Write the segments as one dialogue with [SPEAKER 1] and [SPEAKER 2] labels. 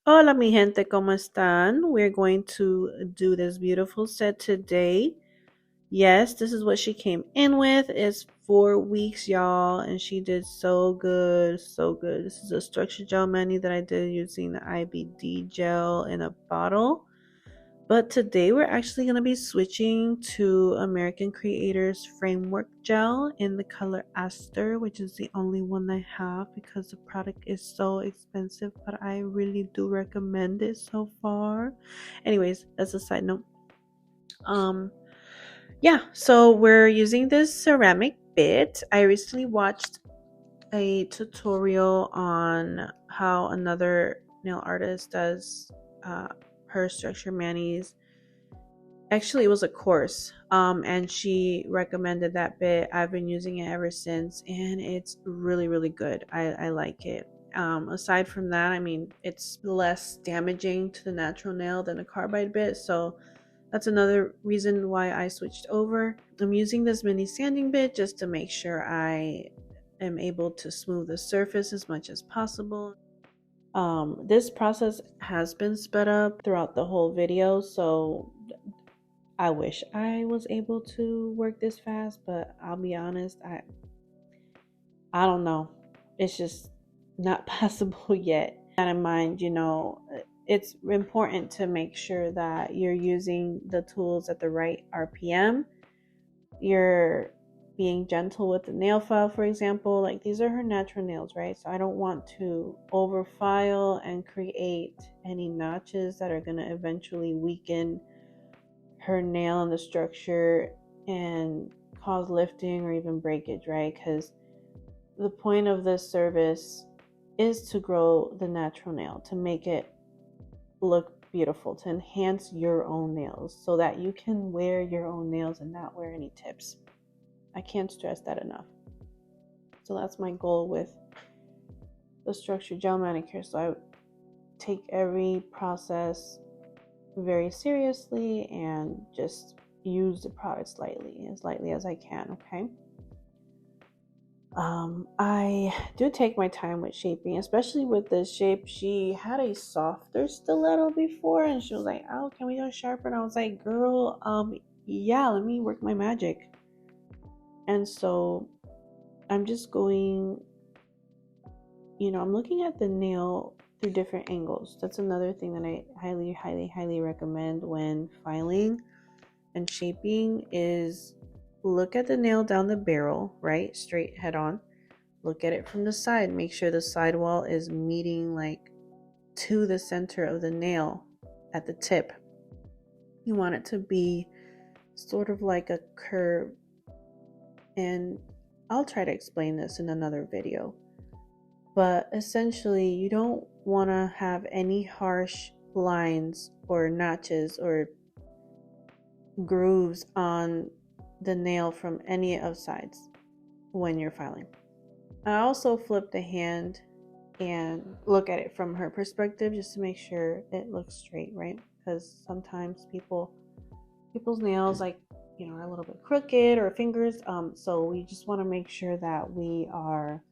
[SPEAKER 1] Hola, mi gente, ¿cómo están? We're going to do this beautiful set today. Yes, this is what she came in with. It's 4 weeks, y'all, and she did so good, so good. This is a structured gel mani that I did using the IBD gel in a bottle. But today we're actually going to be switching to American Creators Framework Gel in the color Aster, which is the only one I have because the product is so expensive, but I really do recommend it so far. Anyways, that's a side note. Um yeah, so we're using this ceramic bit. I recently watched a tutorial on how another nail artist does her structure manis. Actually, it was a course, and she recommended that bit. I've been using it ever since, and it's really, really good. I like it. Aside from that, I mean, it's less damaging to the natural nail than a carbide bit, so that's another reason why I switched over. I'm using this mini sanding bit just to make sure I am able to smooth the surface as much as possible. This process has been sped up throughout the whole video, so I wish I was able to work this fast, but I'll be honest, I don't know. It's just not possible yet. That in mind, it's important to make sure that you're using the tools at the right RPM. You're being gentle with the nail file, for example. Like, these are her natural nails, right? So I don't want to overfile and create any notches that are going to eventually weaken her nail and the structure and cause lifting or even breakage, right? Because the point of this service is to grow the natural nail, to make it look beautiful, to enhance your own nails so that you can wear your own nails and not wear any tips. I can't stress that enough. So that's my goal with the structured gel manicure. So I take every process very seriously and just use the product as lightly as I can, okay? I do take my time with shaping, especially with this shape. She had a softer stiletto before, and she was like, "Oh, can we go sharper?" And I was like, "Girl, yeah, let me work my magic." And so I'm just going, I'm looking at the nail through different angles. That's another thing that I highly, highly, highly recommend when filing and shaping is look at the nail down the barrel, right? Straight head on. Look at it from the side. Make sure the sidewall is meeting like to the center of the nail at the tip. You want it to be sort of like a curve. And I'll try to explain this in another video. But essentially, you don't want to have any harsh lines or notches or grooves on the nail from any of sides when you're filing. I also flip the hand and look at it from her perspective just to make sure it looks straight, right? Because sometimes people's nails are a little bit crooked or fingers, so we just want to make sure that we are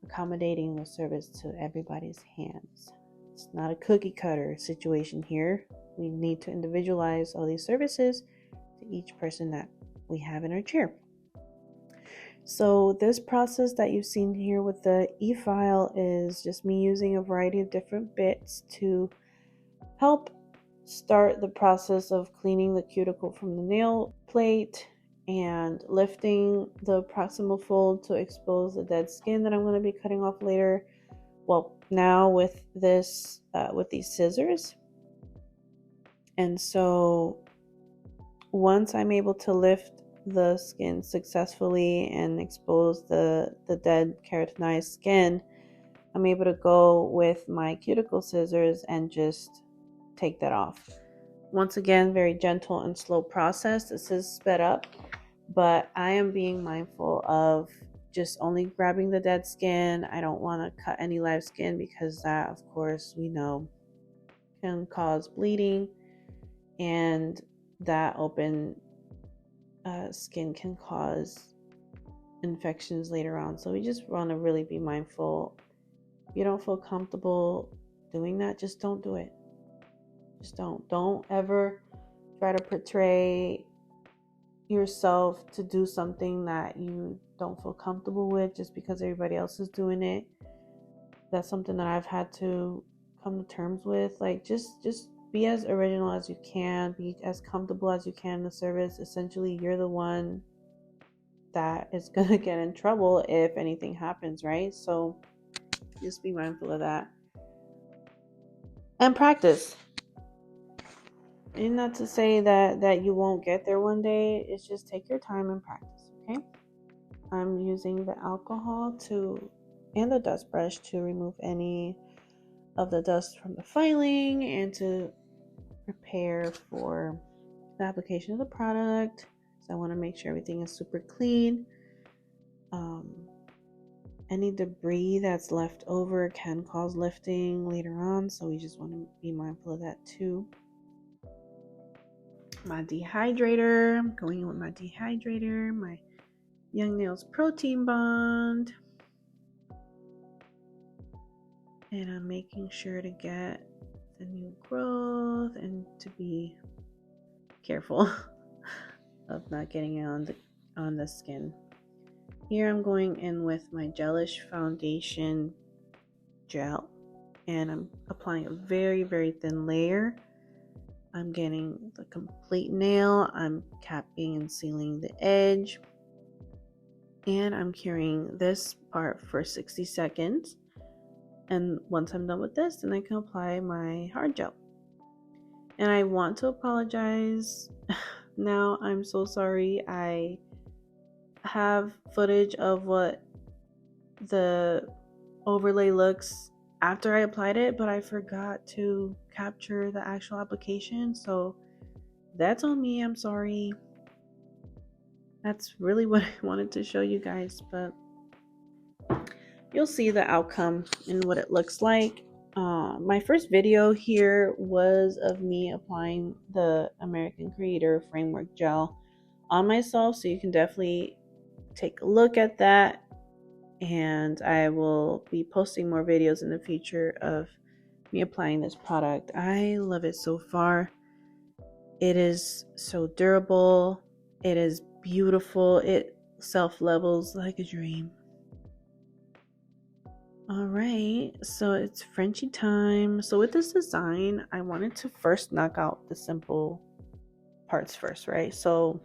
[SPEAKER 1] accommodating the service to everybody's hands. It's not a cookie cutter situation here. We need to individualize all these services to each person that we have in our chair. So this process that you've seen here with the e-file is just me using a variety of different bits to help start the process of cleaning the cuticle from the nail plate and lifting the proximal fold to expose the dead skin that I'm going to be cutting off later. Well, now with this, with these scissors. And so once I'm able to lift the skin successfully and expose the dead keratinized skin, I'm able to go with my cuticle scissors and just take that off. Once again, very gentle and slow process. This is sped up, but I am being mindful of just only grabbing the dead skin. I don't want to cut any live skin because that, of course, we know can cause bleeding, and that open skin can cause infections later on. So we just want to really be mindful. If you don't feel comfortable doing that, just don't do it. Just don't ever try to portray yourself to do something that you don't feel comfortable with just because everybody else is doing it. That's something that I've had to come to terms with. Like, just be as original as you can, be as comfortable as you can in the service. Essentially, you're the one that is gonna get in trouble if anything happens, right? So just be mindful of that and practice. And not to say that you won't get there one day. It's just take your time and practice. Okay, I'm using the alcohol and the dust brush to remove any of the dust from the filing and to prepare for the application of the product. So I want to make sure everything is super clean. Any debris that's left over can cause lifting later on, so we just want to be mindful of that too. My dehydrator, I'm going in with my dehydrator, my Young Nails Protein Bond, and I'm making sure to get the new growth and to be careful of not getting it on the skin. Here I'm going in with my Gelish Foundation Gel, and I'm applying a very, very thin layer. I'm getting the complete nail. I'm capping and sealing the edge. And I'm curing this part for 60 seconds. And once I'm done with this, then I can apply my hard gel. And I want to apologize. Now, I'm so sorry. I have footage of what the overlay looks after I applied it, but I forgot to capture the actual application, so that's on me. I'm sorry. That's really what I wanted to show you guys, but you'll see the outcome and what it looks like. My first video here was of me applying the American Creator Framework Gel on myself, so you can definitely take a look at that. And I will be posting more videos in the future of me applying this product. I love it so far. It is so durable. It is beautiful. It self-levels like a dream. All right, so it's Frenchy time. So with this design, I wanted to first knock out the simple parts first, right? So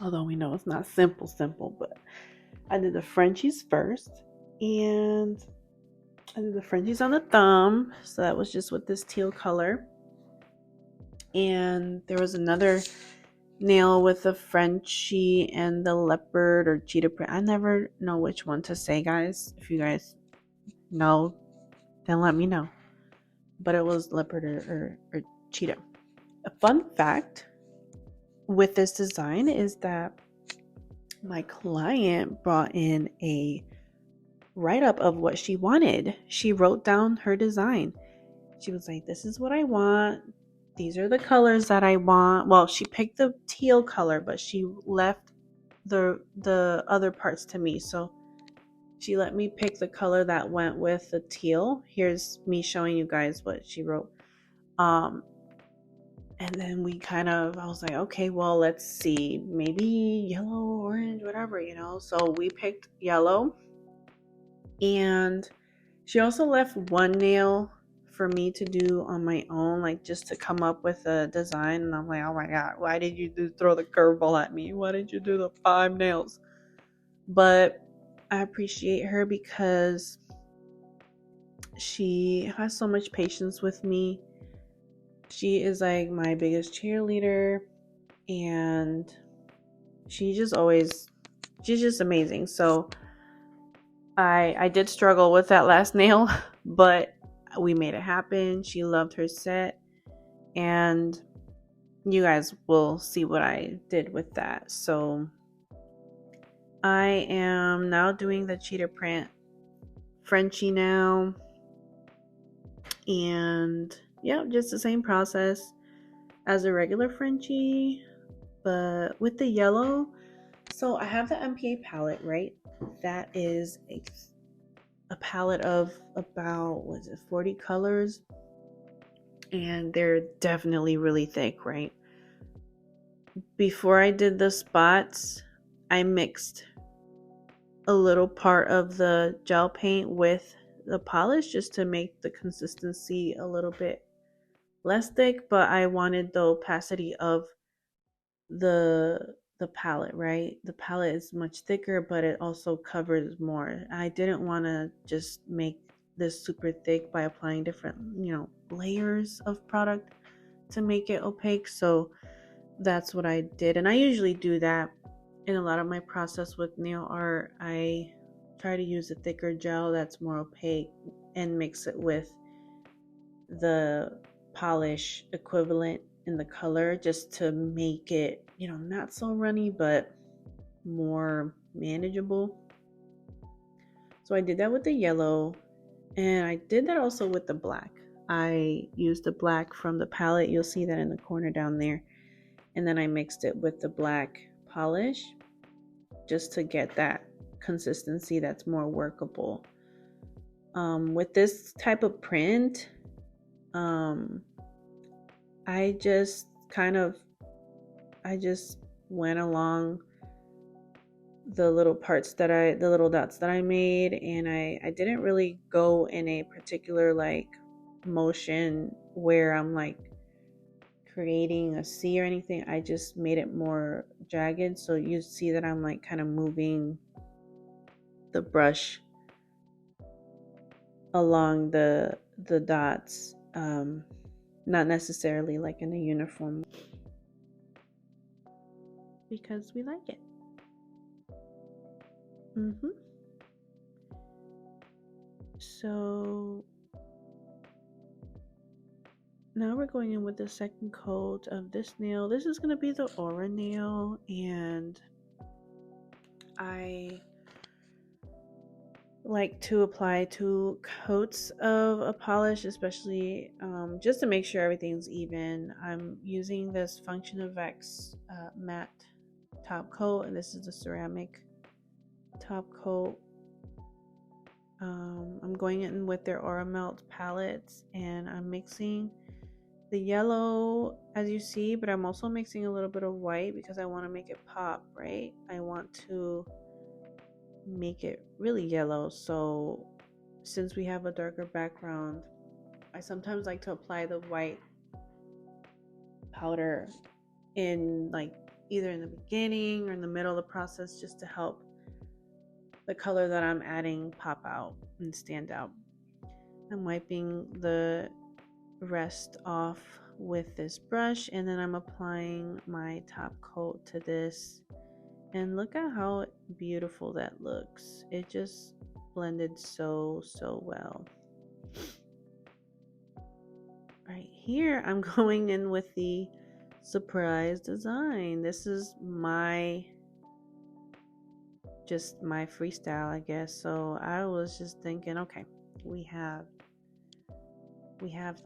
[SPEAKER 1] although we know it's not simple, but I did the Frenchies first, and I did the Frenchies on the thumb. So that was just with this teal color. And there was another nail with the Frenchie and the leopard or cheetah print. I never know which one to say, guys. If you guys know, then let me know. But it was leopard or cheetah. A fun fact with this design is that my client brought in a write-up of what she wanted. She wrote down her design. She was like, this is what I want. These are the colors that I want. Well, she picked the teal color, but she left the other parts to me. So she let me pick the color that went with the teal. Here's me showing you guys what she wrote. And then I was like, okay, well, let's see, maybe yellow, orange, whatever, So we picked yellow. And she also left one nail for me to do on my own, like just to come up with a design. And I'm like, oh my God, why did you throw the curveball at me? Why did you do the 5 nails? But I appreciate her because she has so much patience with me. She is like my biggest cheerleader, and she's just amazing. So I did struggle with that last nail, but we made it happen. She loved her set, and you guys will see what I did with that. So I am now doing the cheetah print Frenchie now, and yeah, just the same process as a regular Frenchie, but with the yellow. So I have the MPA palette, right? That is a palette of about, 40 colors, and they're definitely really thick, right? Before I did the spots, I mixed a little part of the gel paint with the polish just to make the consistency a little bit less thick, but I wanted the opacity of the palette, right? The palette is much thicker, but it also covers more. I didn't want to just make this super thick by applying different, layers of product to make it opaque. So that's what I did. And I usually do that in a lot of my process with nail art. I try to use a thicker gel that's more opaque and mix it with the polish equivalent in the color just to make it, not so runny, but more manageable. So I did that with the yellow, and I did that also with the black. I used the black from the palette. You'll see that in the corner down there. And then I mixed it with the black polish just to get that consistency that's more workable. With this type of print, I just went along the little dots that I made, and I didn't really go in a particular like motion where I'm like creating a C or anything. I just made it more jagged, so you see that I'm like kind of moving the brush along the dots, not necessarily like in a uniform, because we like it. So now we're going in with the second coat of this nail. This is going to be the aura nail, and I like to apply 2 coats of a polish, especially just to make sure everything's even. I'm using this Function of X matte top coat, and this is the ceramic top coat. I'm going in with their Aura Melt palettes, and I'm mixing the yellow, as you see, but I'm also mixing a little bit of white because I want to make it pop, right? I want to make it really yellow. So since we have a darker background, I sometimes like to apply the white powder in like either in the beginning or in the middle of the process, just to help the color that I'm adding pop out and stand out. I'm wiping the rest off with this brush, and then I'm applying my top coat to this, and look at how beautiful that looks. It just blended so well. Right here I'm going in with the surprise design. This is my freestyle, I guess. So I was just thinking, okay, we have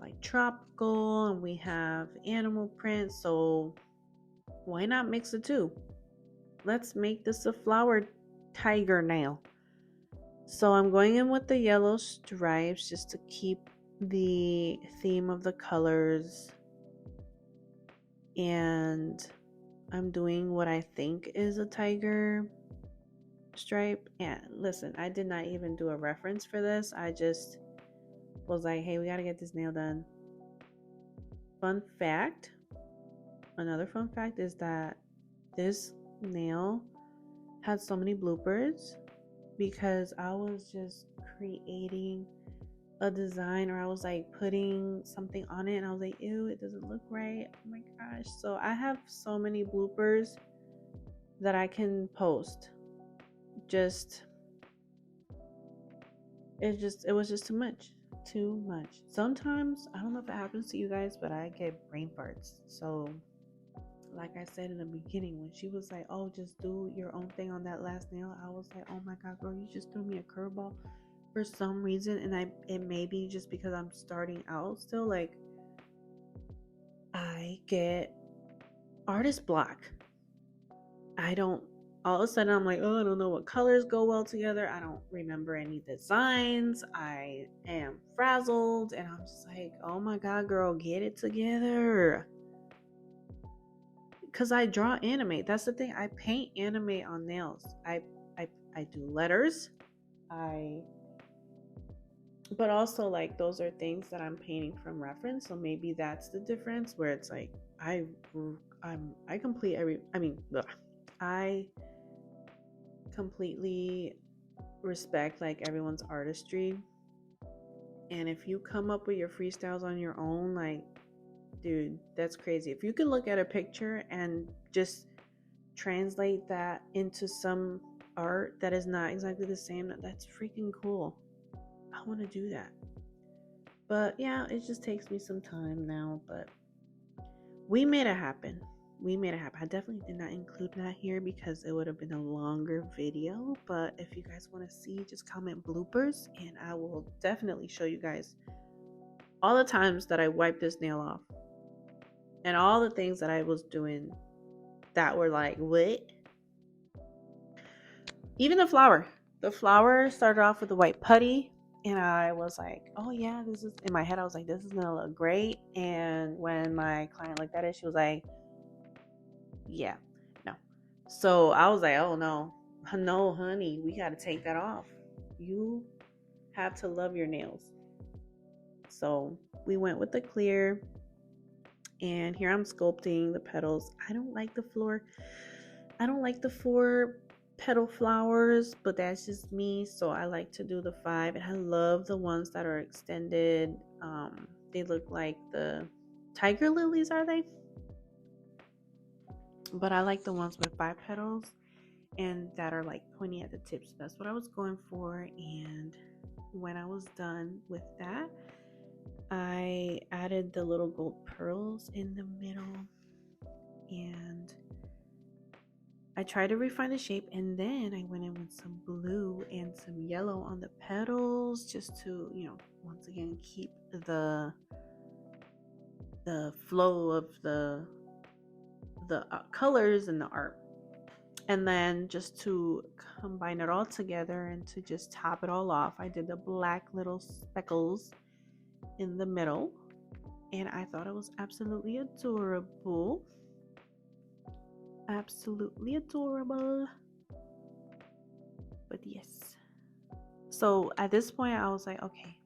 [SPEAKER 1] like tropical and we have animal print, so why not mix the two? Let's make this a flower tiger nail. So I'm going in with the yellow stripes just to keep the theme of the colors, and I'm doing what I think is a tiger stripe. And listen, I did not even do a reference for this. I just was like, hey, we gotta get this nail done. Another fun fact is that this nail had so many bloopers because I was just creating a design, or I was like putting something on it and I was like, ew, it doesn't look right. Oh my gosh. So I have so many bloopers that I can post. It was just too much. Sometimes, I don't know if it happens to you guys, but I get brain farts. So like I said in the beginning, when she was like, oh, just do your own thing on that last nail, I was like, oh my god, girl, you just threw me a curveball for some reason. And it may be just because I'm starting out still, like I get artist block. I don't all of a sudden I'm like, oh, I don't know what colors go well together. I don't remember any designs. I am frazzled, and I'm just like, oh my God, girl, get it together. Because I draw anime. That's the thing. I paint anime on nails. I do letters. But also, like, those are things that I'm painting from reference. So maybe that's the difference, where it's like I complete every. I mean, ugh, I completely respect like everyone's artistry, and if you come up with your freestyles on your own, like, dude, that's crazy. If you can look at a picture and just translate that into some art that is not exactly the same, that's freaking cool. I want to do that. But yeah, it just takes me some time now, but we made it happen. I definitely did not include that here because it would have been a longer video. But if you guys want to see, just comment bloopers and I will definitely show you guys all the times that I wiped this nail off and all the things that I was doing that were like, what? Even the flower. The flower started off with the white putty. And I was like, oh yeah, this is, in my head, I was like, this is going to look great. And when my client looked at it, she was like, yeah, no. So I was like, oh no, honey, we got to take that off. You have to love your nails. So we went with the clear, and here I'm sculpting the petals. I don't like the 4 petal flowers, but that's just me. So I like to do the 5, and I love the ones that are extended. They look like the tiger lilies, are they? But I like the ones with 5 petals and that are like pointy at the tips. That's what I was going for. And when I was done with that, I added the little gold pearls in the middle, and I tried to refine the shape, and then I went in with some blue and some yellow on the petals just to, once again keep the flow of the colors and the art. And then just to combine it all together and to just top it all off, I did the black little speckles in the middle, and I thought it was absolutely adorable. Absolutely adorable. But yes. So at this point I was like, okay,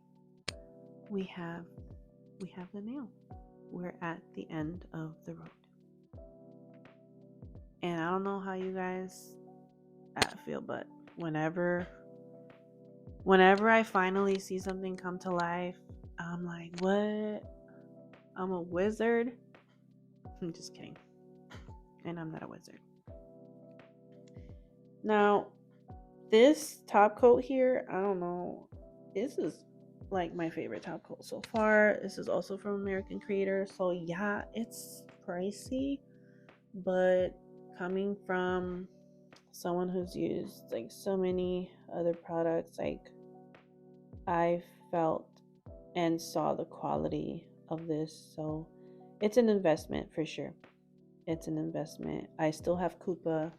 [SPEAKER 1] we have the nail. We're at the end of the road. And I don't know how you guys feel, but whenever I finally see something come to life, I'm like, what? I'm a wizard? I'm just kidding. And I'm not a wizard. Now, this top coat here, I don't know. This is like my favorite top coat so far. This is also from American Creator. So yeah, it's pricey, but coming from someone who's used like so many other products, like, I felt and saw the quality of this. So it's an investment for sure. It's an investment. I still have Koopa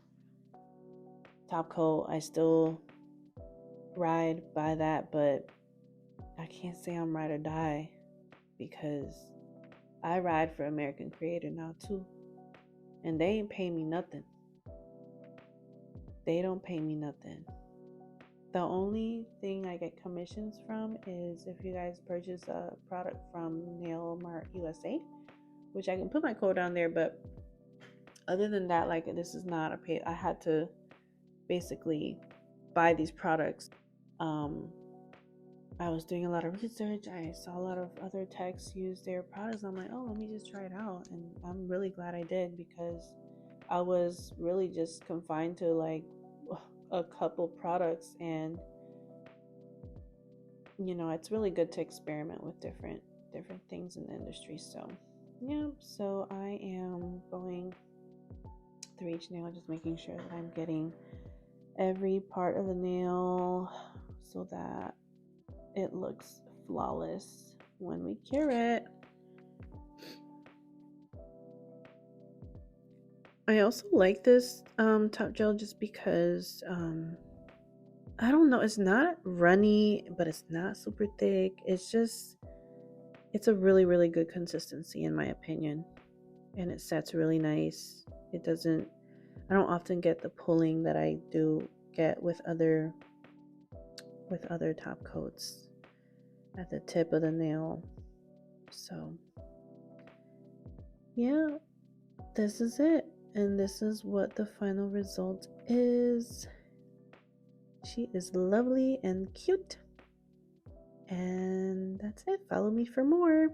[SPEAKER 1] top coat. I still ride by that, but I can't say I'm ride or die because I ride for American Creator now too. And they ain't pay me nothing. They don't pay me nothing. The only thing I get commissions from is if you guys purchase a product from Nail Mart USA, which I can put my code down there, but other than that, like, this is not a pay. I had to basically buy these products. I was doing a lot of research. I saw a lot of other techs use their products. I'm like, oh, let me just try it out. And I'm really glad I did, because I was really just confined to like a couple products, and it's really good to experiment with different things in the industry. So yeah, so I am going through each nail, just making sure that I'm getting every part of the nail so that it looks flawless when we cure it. I also like this top gel just because I don't know, it's not runny, but it's not super thick. It's a really, really good consistency in my opinion. And it sets really nice. I don't often get the pulling that I do get with other top coats at the tip of the nail. So, yeah, this is it. And this is what the final result is. She is lovely and cute. And that's it. Follow me for more.